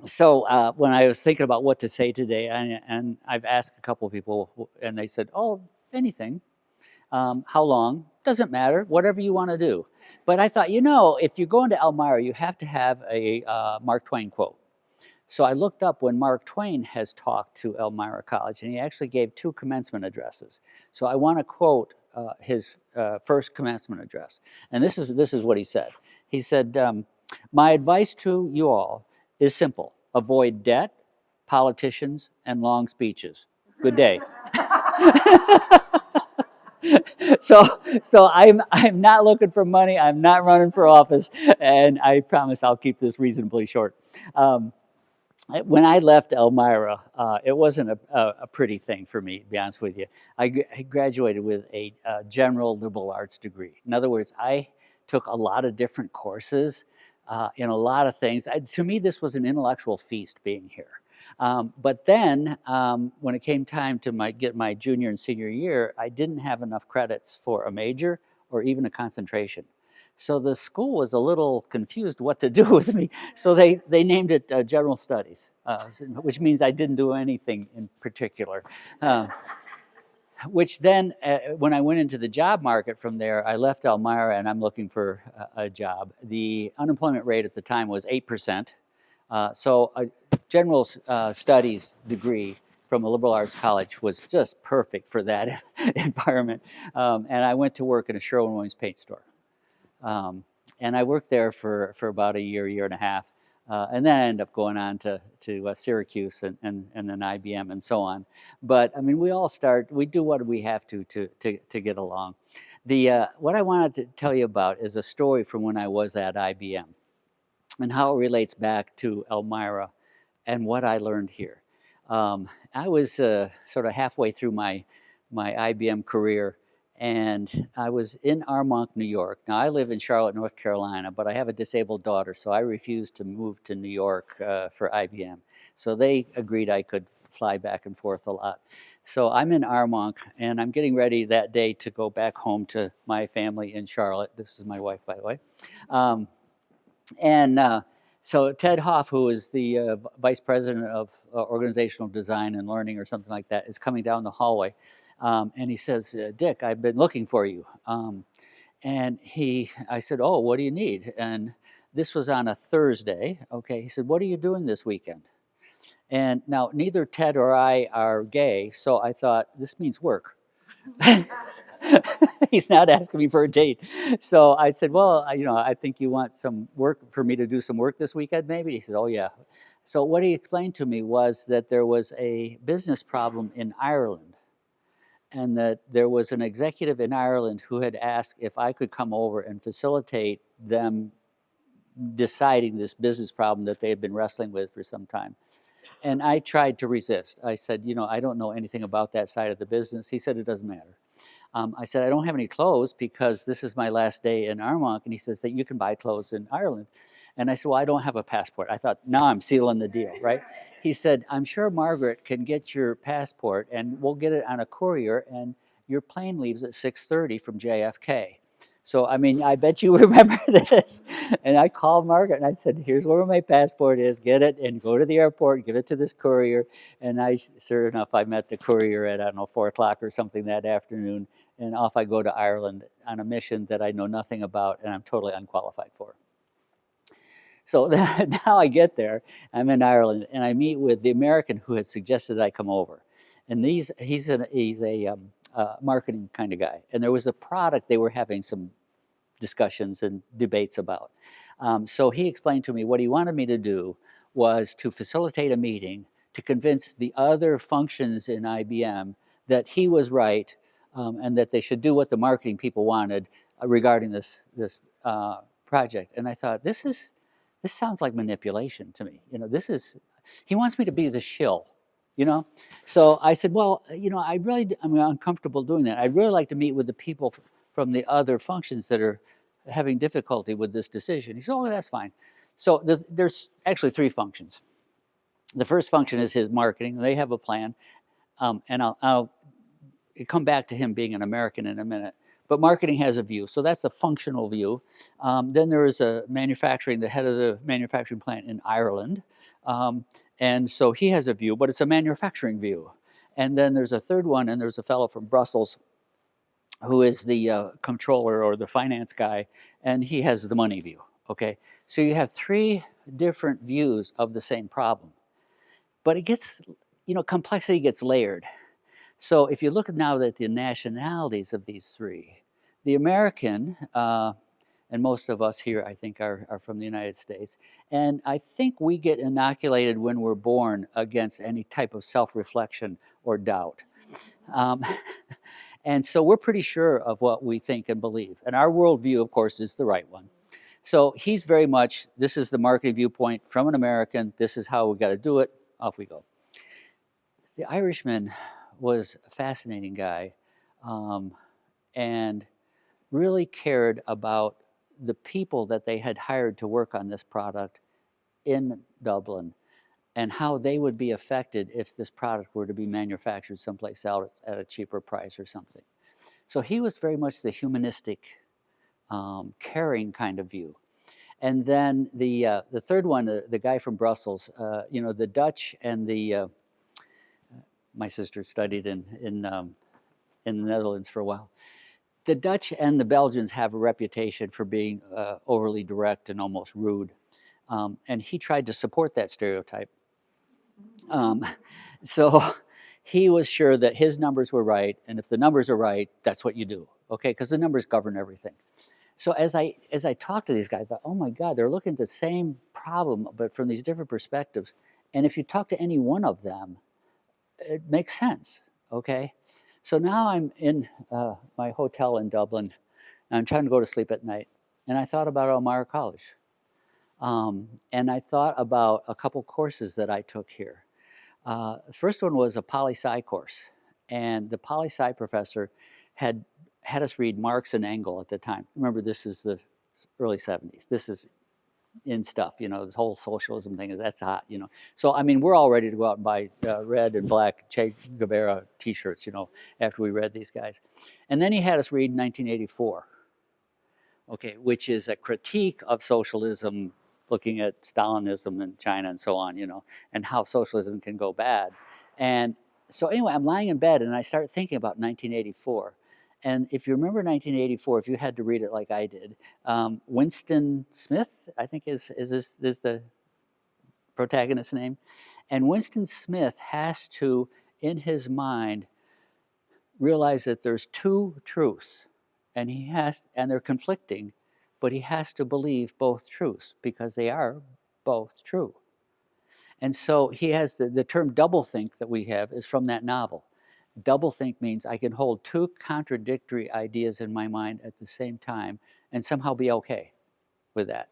So when I was thinking about what to say today, and I've asked a couple of people, and they said, "Oh, anything. How long? Doesn't matter. Whatever you want to do." But I thought, if you're going to Elmira, you have to have a Mark Twain quote. So I looked up when Mark Twain has talked to Elmira College, and he actually gave two commencement addresses. So I want to quote his first commencement address, and this is what he said. He said, "My advice to you all is simple: avoid debt, politicians, and long speeches. Good day." so I'm not looking for money. I'm not running for office, and I promise I'll keep this reasonably short. Um, when I left Elmira, it wasn't a pretty thing for me, to be honest with you. I graduated with a general liberal arts degree. In other words, I took a lot of different courses in a lot of things. To me, this was an intellectual feast being here. But then, when it came time to get my junior and senior year, I didn't have enough credits for a major or even a concentration. So the school was a little confused what to do with me. So they named it General Studies, which means I didn't do anything in particular. Uh, which then, when I went into the job market from there, I left Elmira and I'm looking for a job. The unemployment rate at the time was 8%. So a general studies degree from a liberal arts college was just perfect for that environment. And I went to work in a Sherwin-Williams paint store. Um, and I worked there for about a year and a half. And then I ended up going on to Syracuse and then IBM and so on. But I mean, we do what we have to get along. What I wanted to tell you about is a story from when I was at IBM and how it relates back to Elmira and what I learned here. I was sort of halfway through my IBM career, and I was in Armonk, New York. Now I live in Charlotte, North Carolina, but I have a disabled daughter, so I refused to move to New York for IBM. So they agreed I could fly back and forth a lot. So I'm in Armonk, and I'm getting ready that day to go back home to my family in Charlotte. This is my wife, by the way. Um, and so Ted Hoff, who is the vice president of organizational design and learning or something like that, is coming down the hallway. And he says, "Dick, I've been looking for you." I said, "Oh, what do you need?" And this was on a Thursday. Okay. He said, "What are you doing this weekend?" And now neither Ted or I are gay. So I thought, this means work. He's not asking me for a date. So I said, "Well, I think you want some work for me to do some work this weekend, maybe?" He said, "Oh, yeah." So what he explained to me was that there was a business problem in Ireland, and that there was an executive in Ireland who had asked if I could come over and facilitate them deciding this business problem that they had been wrestling with for some time. And I tried to resist. I said, "I don't know anything about that side of the business." He said, "It doesn't matter." I said, "I don't have any clothes because this is my last day in Armonk." And he says that you can buy clothes in Ireland. And I said, "Well, I don't have a passport." I thought, now I'm sealing the deal, right? He said, "I'm sure Margaret can get your passport and we'll get it on a courier, and your plane leaves at 6:30 from JFK." So, I mean, I bet you remember this. And I called Margaret and I said, "Here's where my passport is. Get it and go to the airport, give it to this courier." And sure enough, I met the courier at, I don't know, 4 o'clock or something that afternoon. And off I go to Ireland on a mission that I know nothing about and I'm totally unqualified for. So now I get there, I'm in Ireland, and I meet with the American who had suggested I come over. And he's a marketing kind of guy. And there was a product they were having some discussions and debates about. So he explained to me what he wanted me to do was to facilitate a meeting to convince the other functions in IBM that he was right, and that they should do what the marketing people wanted regarding this project. And I thought, this sounds like manipulation to me. He wants me to be the shill. So I said, "Well, I'm uncomfortable doing that. I'd really like to meet with the people from the other functions that are having difficulty with this decision." He said, "Oh, that's fine." So there's actually three functions. The first function is his marketing. They have a plan, and I'll come back to him being an American in a minute. But marketing has a view, so that's a functional view. Then there is a manufacturing, the head of the manufacturing plant in Ireland, and so he has a view, but it's a manufacturing view. And then there's a third one, and there's a fellow from Brussels who is the controller or the finance guy, and he has the money view. Okay, so you have three different views of the same problem, but it gets, complexity gets layered. So if you look now at the nationalities of these three, the American, and most of us here, I think, are from the United States. And I think we get inoculated when we're born against any type of self-reflection or doubt. Um, and so we're pretty sure of what we think and believe. And our worldview, of course, is the right one. So he's very much, this is the marketing viewpoint from an American, this is how we got to do it, off we go. The Irishman was a fascinating guy, and really cared about the people that they had hired to work on this product in Dublin and how they would be affected if this product were to be manufactured someplace else at a cheaper price or something. So he was very much the humanistic, caring kind of view. And then the third one, the guy from Brussels, the Dutch and my sister studied in the Netherlands for a while. The Dutch and the Belgians have a reputation for being overly direct and almost rude. And he tried to support that stereotype. So he was sure that his numbers were right, and if the numbers are right, that's what you do, okay? Because the numbers govern everything. So as I talked to these guys, I thought, oh my God, they're looking at the same problem, but from these different perspectives. And if you talk to any one of them, it makes sense, okay? So now I'm in my hotel in Dublin, and I'm trying to go to sleep at night. And I thought about Elmira College. And I thought about a couple courses that I took here. The first one was a poli-sci course. And the poli-sci professor had us read Marx and Engels at the time. Remember, this is the early 70s. This is in stuff, this whole socialism thing, that's hot, So, I mean, we're all ready to go out and buy red and black Che Guevara t-shirts, after we read these guys. And then he had us read 1984, okay, which is a critique of socialism, looking at Stalinism in China and so on, and how socialism can go bad. And so anyway, I'm lying in bed and I start thinking about 1984. And if you remember 1984, if you had to read it like I did, Winston Smith, I think is the protagonist's name. And Winston Smith has to, in his mind, realize that there's two truths, and they're conflicting, but he has to believe both truths because they are both true. And so he has the term doublethink that we have is from that novel. Doublethink means I can hold two contradictory ideas in my mind at the same time and somehow be okay with that.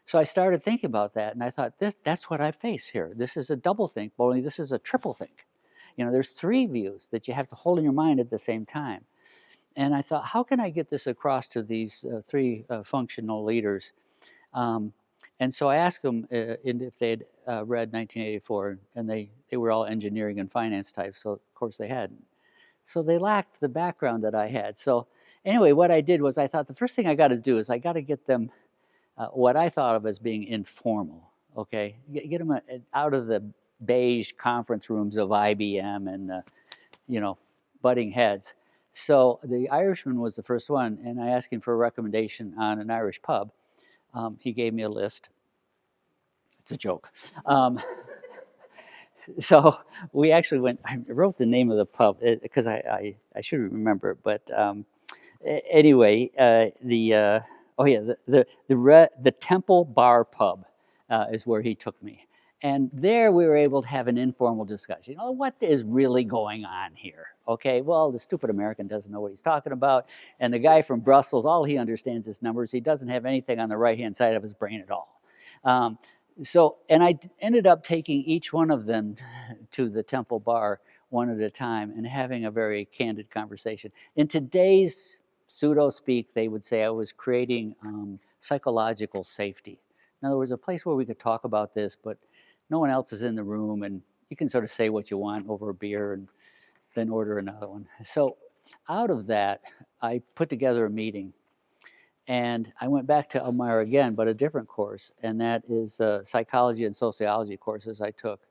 So I started thinking about that, and I thought, that's what I face here. This is a doublethink, but only this is a triplethink. There's three views that you have to hold in your mind at the same time. And I thought, how can I get this across to these three functional leaders? And so I asked them if they'd read 1984, and they were all engineering and finance types, so of course they hadn't. So they lacked the background that I had. So anyway, what I did was I thought the first thing I got to do is I got to get them what I thought of as being informal, okay? Get them out of the beige conference rooms of IBM and, butting heads. So the Irishman was the first one, and I asked him for a recommendation on an Irish pub. He gave me a list. It's a joke. So we actually went, I wrote the name of the pub because I should remember it, but anyway, the Temple Bar Pub is where he took me. And there we were able to have an informal discussion. What is really going on here? Okay, well, the stupid American doesn't know what he's talking about. And the guy from Brussels, all he understands is numbers. He doesn't have anything on the right-hand side of his brain at all. And I ended up taking each one of them to the Temple Bar one at a time and having a very candid conversation. In today's pseudo-speak, they would say I was creating psychological safety. In other words, a place where we could talk about this, but no one else is in the room, and you can sort of say what you want over a beer and then order another one. So out of that, I put together a meeting, and I went back to Elmira again, but a different course, and that is psychology and sociology courses I took.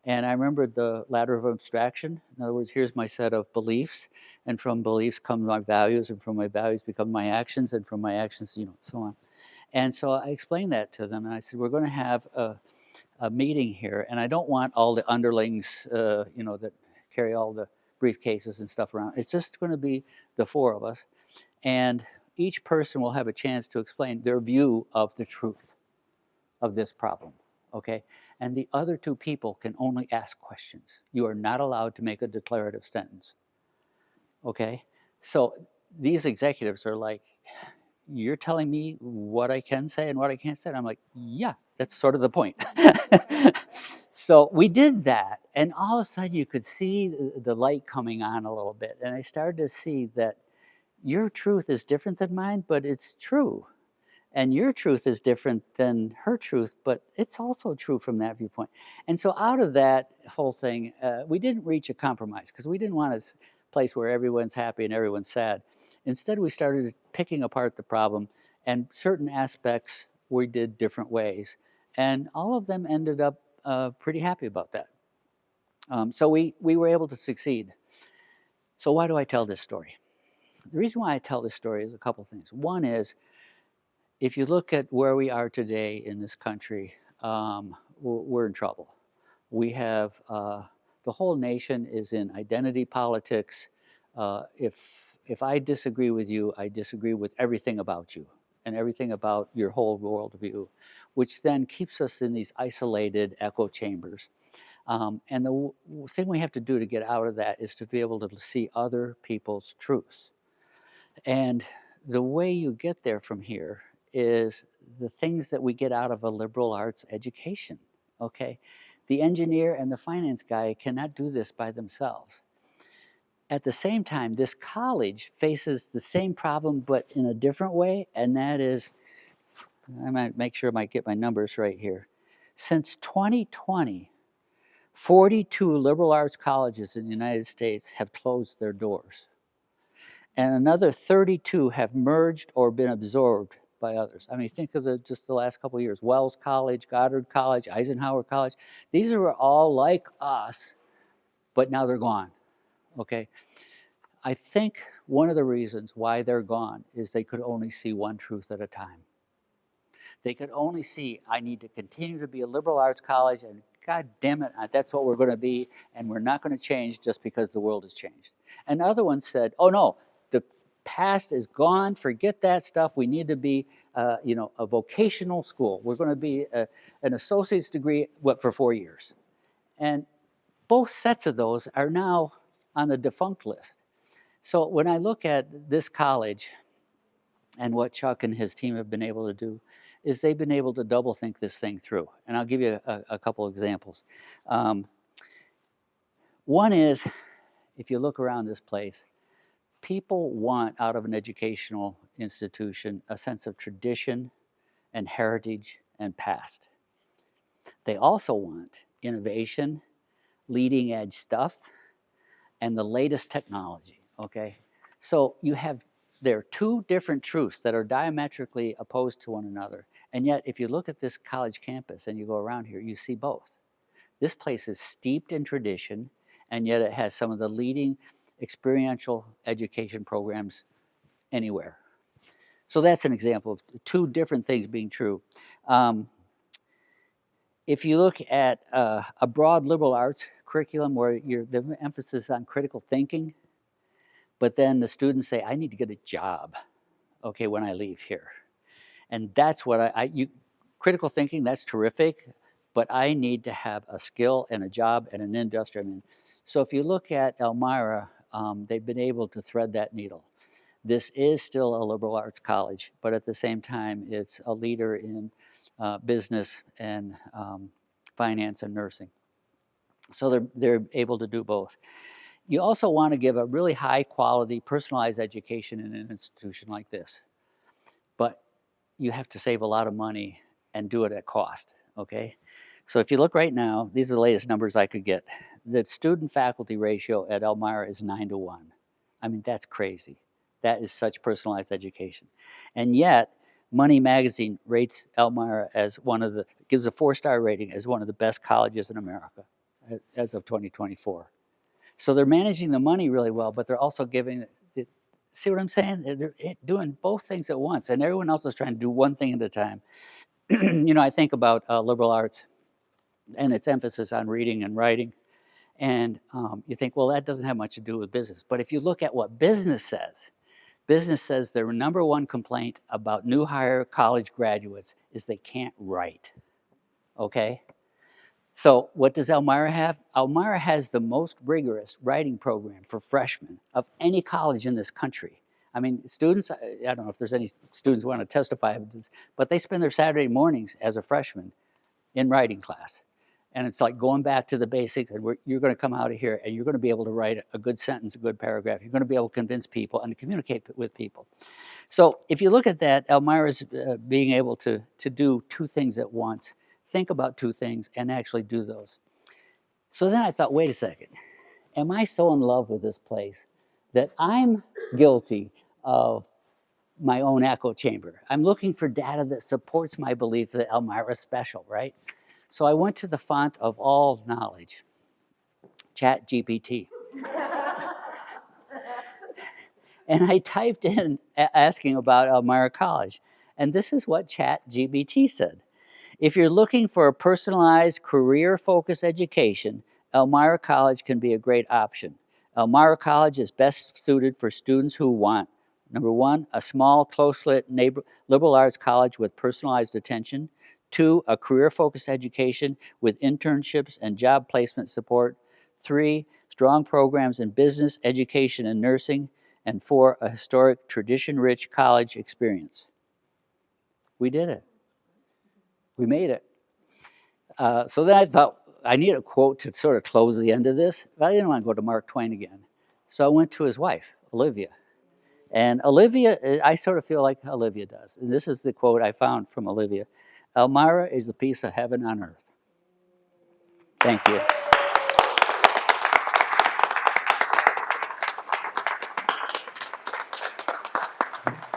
And I remembered the ladder of abstraction. In other words, here's my set of beliefs, and from beliefs come my values, and from my values become my actions, and from my actions, so on. And so I explained that to them, and I said, we're going to have a meeting here, and I don't want all the underlings, that carry all the briefcases and stuff around. It's just going to be the four of us, and each person will have a chance to explain their view of the truth of this problem, okay? And the other two people can only ask questions. You are not allowed to make a declarative sentence, okay? So these executives are like, you're telling me what I can say and what I can't say? And I'm like, yeah, that's sort of the point. So we did that, and all of a sudden you could see the light coming on a little bit, and I started to see that your truth is different than mine, but it's true. And your truth is different than her truth, but it's also true from that viewpoint. And so out of that whole thing, we didn't reach a compromise because we didn't want a place where everyone's happy and everyone's sad. Instead, we started picking apart the problem, and certain aspects we did different ways. And all of them ended up pretty happy about that. So we were able to succeed. So why do I tell this story? The reason why I tell this story is a couple things. One is, if you look at where we are today in this country, we're in trouble. We have the whole nation is in identity politics. If I disagree with you, I disagree with everything about you and everything about your whole worldview, which then keeps us in these isolated echo chambers. And the thing we have to do to get out of that is to be able to see other people's truths. And the way you get there from here is the things that we get out of a liberal arts education, okay? The engineer and the finance guy cannot do this by themselves. At the same time, this college faces the same problem, but in a different way, and that is, I might make sure I might get my numbers right here. Since 2020, 42 liberal arts colleges in the United States have closed their doors, and another 32 have merged or been absorbed by others. I mean, think of just the last couple of years. Wells College, Goddard College, Eisenhower College. These are all like us, but now they're gone, okay? I think one of the reasons why they're gone is they could only see one truth at a time. They could only see, I need to continue to be a liberal arts college, and God damn it, that's what we're going to be, and we're not going to change just because the world has changed. And other ones said, oh no, the past is gone, forget that stuff, we need to be a vocational school. We're going to be an associate's degree, for 4 years. And both sets of those are now on the defunct list. So when I look at this college and what Chuck and his team have been able to do, is they've been able to double think this thing through. And I'll give you a couple examples. One is, if you look around this place, people want out of an educational institution a sense of tradition and heritage and past. They also want innovation, leading edge stuff, and the latest technology, okay? So there are two different truths that are diametrically opposed to one another. And yet, if you look at this college campus and you go around here, you see both. This place is steeped in tradition, and yet it has some of the leading experiential education programs anywhere. So that's an example of two different things being true. If you look at a broad liberal arts curriculum where the emphasis on critical thinking, but then the students say, I need to get a job, okay, when I leave here. And that's what critical thinking, that's terrific, but I need to have a skill and a job and an industry. I mean, so if you look at Elmira, they've been able to thread that needle. This is still a liberal arts college, but at the same time, it's a leader in business and finance and nursing. So they're able to do both. You also want to give a really high quality, personalized education in an institution like this. But you have to save a lot of money and do it at cost, okay? So if you look right now, these are the latest numbers I could get. The student-faculty ratio at Elmira is 9-1. I mean, that's crazy. That is such personalized education. And yet, Money Magazine rates Elmira as gives a 4-star rating as one of the best colleges in America as of 2024. So they're managing the money really well, but they're also giving it. See what I'm saying? They're doing both things at once, and everyone else is trying to do one thing at a time. I think about liberal arts and its emphasis on reading and writing. And you think, well, that doesn't have much to do with business. But if you look at what business says their number one complaint about new hire college graduates is they can't write. Okay? So what does Elmira have? Elmira has the most rigorous writing program for freshmen of any college in this country. I mean, students, I don't know if there's any students who want to testify, but they spend their Saturday mornings as a freshman in writing class. And it's like going back to the basics, and you're going to come out of here and you're going to be able to write a good sentence, a good paragraph. You're going to be able to convince people and to communicate with people. So if you look at that, Elmira's being able to do two things at once, think about two things and actually do those. So then I thought, wait a second, am I so in love with this place that I'm guilty of my own echo chamber? I'm looking for data that supports my belief that Elmira is special, right? So I went to the font of all knowledge, ChatGPT. And I typed in asking about Elmira College. And this is what ChatGPT said. If you're looking for a personalized, career-focused education, Elmira College can be a great option. Elmira College is best suited for students who want, number one, a small, close-knit liberal arts college with personalized attention. 2, a career-focused education with internships and job placement support. 3, strong programs in business, education, and nursing. And 4, a historic, tradition-rich college experience. We did it. We made it. So then I thought, I need a quote to sort of close the end of this, but I didn't want to go to Mark Twain again. So I went to his wife, Olivia. And Olivia, I sort of feel like Olivia does. And this is the quote I found from Olivia. Elmira is a piece of heaven on earth. Thank you.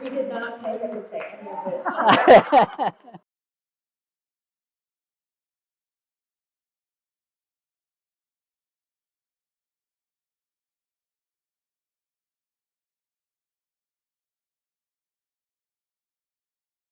We did not pay her to say any of this.